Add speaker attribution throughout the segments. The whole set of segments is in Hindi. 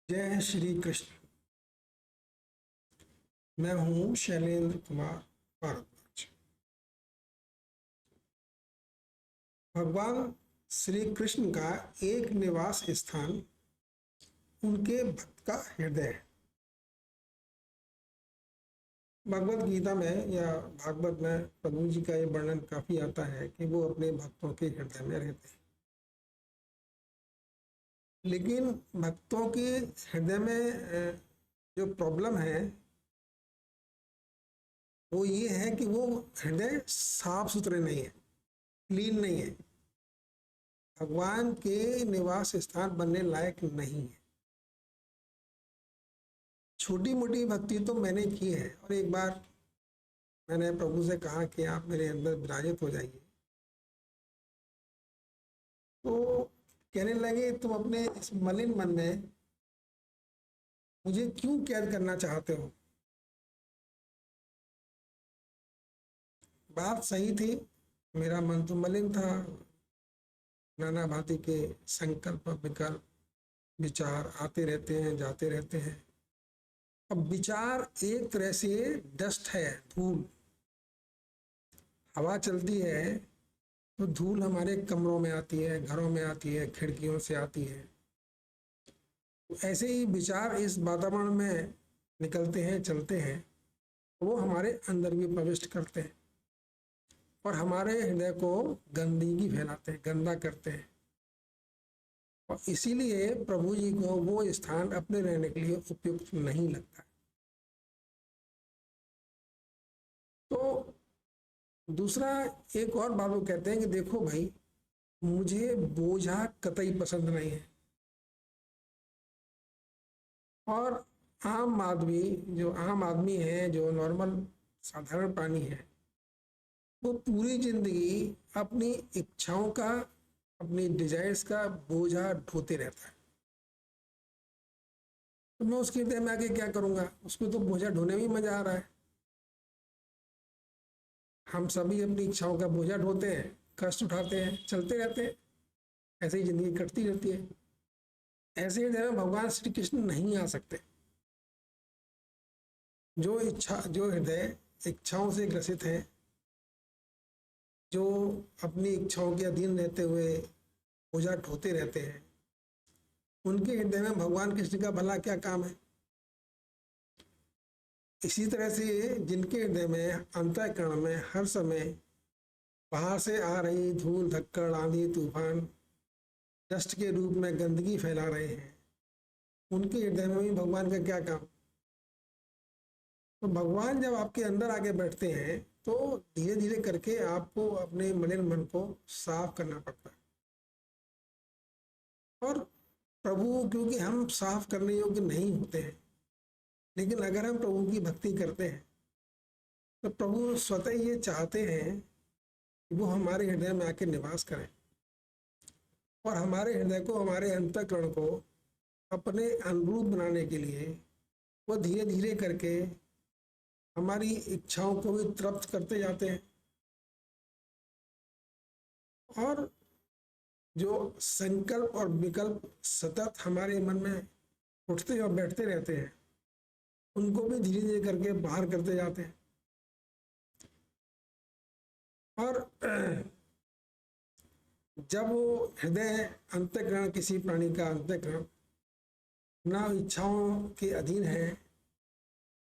Speaker 1: जय श्री कृष्ण। मैं हूं शैलेंद्र कुमार भारद्वाज। भगवान श्री कृष्ण का एक निवास स्थान उनके भक्त का हृदय है। भगवत गीता में या भागवत में प्रभु जी का ये वर्णन काफी आता है कि वो अपने भक्तों के हृदय में रहते हैं। लेकिन भक्तों के हृदय में जो प्रॉब्लम है वो ये है कि वो हृदय साफ सुथरे नहीं है, क्लीन नहीं है, भगवान के निवास स्थान बनने लायक नहीं है। छोटी मोटी भक्ति तो मैंने की है और एक बार मैंने प्रभु से कहा कि आप मेरे अंदर विराजित हो जाइए, तो कहने लगे तुम अपने इस मलिन मन में मुझे क्यों कैद करना चाहते हो। बात सही थी, मेरा मन तो मलिन था, नाना भांति के संकल्प विकल्प विचार आते रहते हैं जाते रहते हैं। अब विचार एक तरह से डस्ट है, धूल। हवा चलती है तो धूल हमारे कमरों में आती है, घरों में आती है, खिड़कियों से आती है। तो ऐसे ही विचार इस वातावरण में निकलते हैं, चलते हैं, वो हमारे अंदर भी प्रविष्ट करते हैं और हमारे हृदय को गंदगी फैलाते हैं, गंदा करते हैं। और इसीलिए प्रभु जी को वो स्थान अपने रहने के लिए उपयुक्त नहीं लगता। तो दूसरा एक और बात वो कहते हैं कि देखो भाई, मुझे बोझा कतई पसंद नहीं है। और आम आदमी है, जो नॉर्मल साधारण प्राणी है, वो पूरी जिंदगी अपनी इच्छाओं का, अपनी डिजायर्स का बोझा ढोते रहता है। तो मैं उसके हृदय में आके क्या करूंगा, उसको तो बोझा ढोने में ही मजा आ रहा है। हम सभी अपनी इच्छाओं का बोझा ढोते हैं, कष्ट उठाते हैं, चलते रहते हैं, ऐसे ही जिंदगी कटती रहती है। ऐसे हृदय में भगवान श्री कृष्ण नहीं आ सकते। जो हृदय इच्छाओं से ग्रसित है, जो अपनी इच्छाओं के अधीन रहते हुए बोझा ढोते रहते हैं, उनके हृदय में भगवान कृष्ण का भला क्या काम है। इसी तरह से जिनके हृदय में अंतःकरण में हर समय बाहर से आ रही धूल धक्कड़ आंधी तूफान डस्ट के रूप में गंदगी फैला रहे हैं, उनके हृदय में भी भगवान का क्या काम। तो भगवान जब आपके अंदर आके बैठते हैं तो धीरे धीरे करके आपको अपने मलिन मन को साफ करना पड़ता है। और प्रभु, क्योंकि हम साफ करने योग्य नहीं होते हैं, लेकिन अगर हम प्रभु की भक्ति करते हैं तो प्रभु स्वतः ये चाहते हैं कि वो हमारे हृदय में आके निवास करें और हमारे हृदय को, हमारे अंतःकरण को अपने अनुरूप बनाने के लिए वो धीरे धीरे करके हमारी इच्छाओं को भी तृप्त करते जाते हैं। और जो संकल्प और विकल्प सतत हमारे मन में उठते और बैठते रहते हैं, उनको भी धीरे धीरे करके बाहर करते जाते हैं। और जब वो हृदय अंतःकरण, किसी प्राणी का अंतःकरण ना इच्छाओं के अधीन है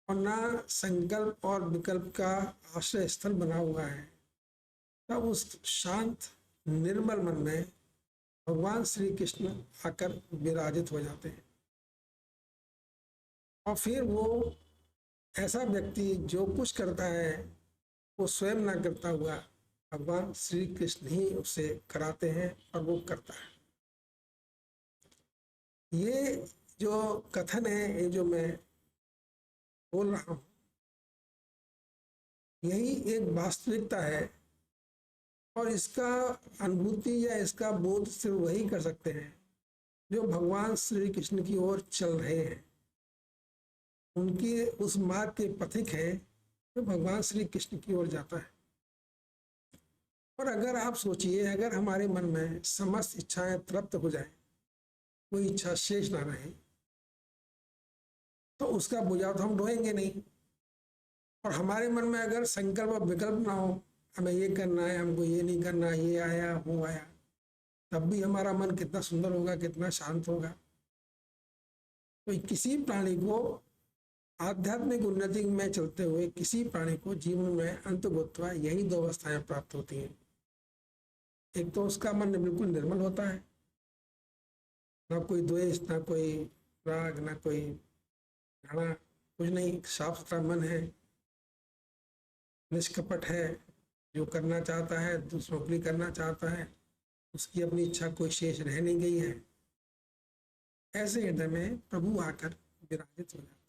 Speaker 1: और ना संकल्प और विकल्प का आश्रय स्थल बना हुआ है, तब उस शांत निर्मल मन में भगवान श्री कृष्ण आकर विराजित हो जाते हैं। और फिर वो ऐसा व्यक्ति जो कुछ करता है वो स्वयं ना करता हुआ भगवान श्री कृष्ण ही उसे कराते हैं और वो करता है। ये जो कथन है, ये जो मैं बोल रहा हूँ, यही एक वास्तविकता है। और इसका अनुभूति या इसका बोध सिर्फ वही कर सकते हैं जो भगवान श्री कृष्ण की ओर चल रहे हैं, उनके उस मार्ग के पथिक है जो भगवान श्री कृष्ण की ओर जाता है। और अगर आप सोचिए, अगर हमारे मन में समस्त इच्छाएं तृप्त हो जाए, कोई इच्छा शेष ना रहे, तो उसका बोझा तो हम ढोएंगे नहीं। और हमारे मन में अगर संकल्प और विकल्प ना हो, हमें ये करना है, हमको ये नहीं करना, ये आया वो आया, तब भी हमारा मन कितना सुंदर होगा, कितना शांत होगा। तो किसी प्राणी को आध्यात्मिक उन्नति में चलते हुए किसी प्राणी को जीवन में अंतगोत्वा यही दो अवस्थाएं प्राप्त होती हैं। एक तो उसका मन बिल्कुल निर्मल होता है, ना कोई द्वेष, ना कोई राग, ना कोई घृणा, कुछ नहीं, साफ सुथरा मन है, निष्कपट है, जो करना चाहता है, दूसरों के लिए करना चाहता है, उसकी अपनी इच्छा कोई शेष रह नहीं गई है। ऐसे हृदय में प्रभु आकर विराजित हो जाते।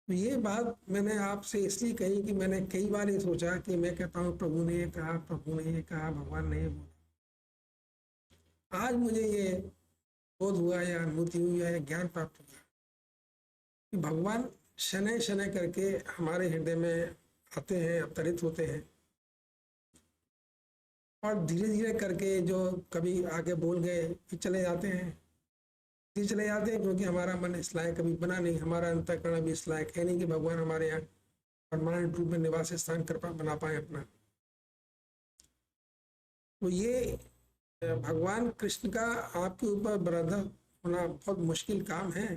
Speaker 1: तो ये बात मैंने आपसे इसलिए कही कि मैंने कई बार ये सोचा कि मैं कहता हूँ प्रभु ने ये कहा, प्रभु ने ये कहा, भगवान ने ये बोला। आज मुझे ये बोध हुआ या अनुभूति हुई या ज्ञान प्राप्त हुआ कि भगवान शनै शनै करके हमारे हृदय में आते हैं, अवतरित होते हैं, और धीरे धीरे करके जो कभी आगे बोल गए फिर चले जाते हैं, फिर चले जाते हैं, क्योंकि हमारा मन इस लायक कभी बना नहीं, हमारा अंतःकरण अभी इस लायक है नहीं कि भगवान हमारे यहाँ परमानेंट रूप में निवास स्थान कर बना पाए अपना। तो ये भगवान कृष्ण का आपके ऊपर बराधा होना बहुत मुश्किल काम है।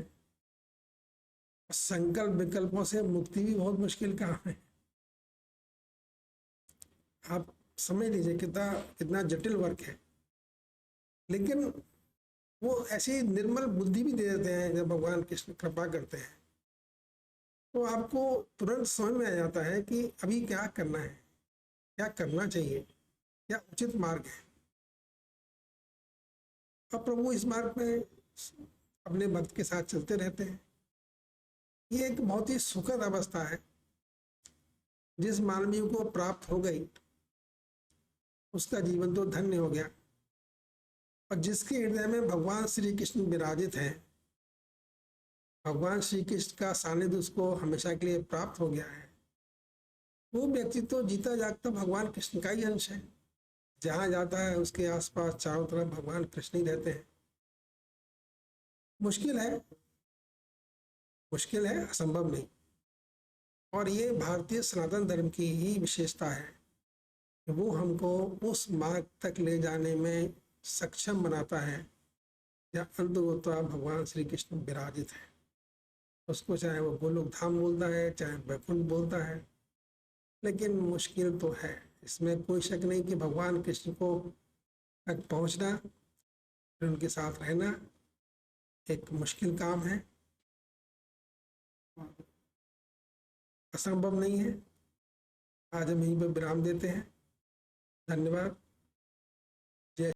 Speaker 1: संकल्प विकल्पों से मुक्ति भी बहुत मुश्किल काम है। आप समझ लीजिए कितना कितना जटिल वर्क है। लेकिन वो ऐसी निर्मल बुद्धि भी दे देते हैं जब भगवान कृष्ण कृपा करते हैं, तो आपको तुरंत समझ में आ जाता है कि अभी क्या करना है, क्या करना चाहिए, क्या उचित मार्ग है। और प्रभु इस मार्ग में अपने भक्त के साथ चलते रहते हैं। ये एक बहुत ही सुखद अवस्था है, जिस मानवीय को प्राप्त हो गई उसका जीवन तो धन्य हो गया। और जिसके हृदय में भगवान श्री कृष्ण विराजित हैं, भगवान श्री कृष्ण का सानिध्य उसको हमेशा के लिए प्राप्त हो गया है, वो व्यक्ति तो जीता जागता भगवान कृष्ण का ही अंश है। जहां जाता है उसके आसपास चारों तरफ भगवान कृष्ण ही रहते हैं। मुश्किल है, मुश्किल है, असंभव नहीं। और ये भारतीय सनातन धर्म की ही विशेषता है कि वो हमको उस मार्ग तक ले जाने में सक्षम बनाता है या अंततः भगवान श्री कृष्ण विराजित है। उसको चाहे वो गोलोक धाम बोलता है, चाहे वैकुंठ बोलता है, लेकिन मुश्किल तो है, इसमें कोई शक नहीं कि भगवान कृष्ण को तक पहुंचना, फिर उनके साथ रहना एक मुश्किल काम है, असंभव नहीं है। आज हम यहीं पर विराम देते हैं। धन्यवाद।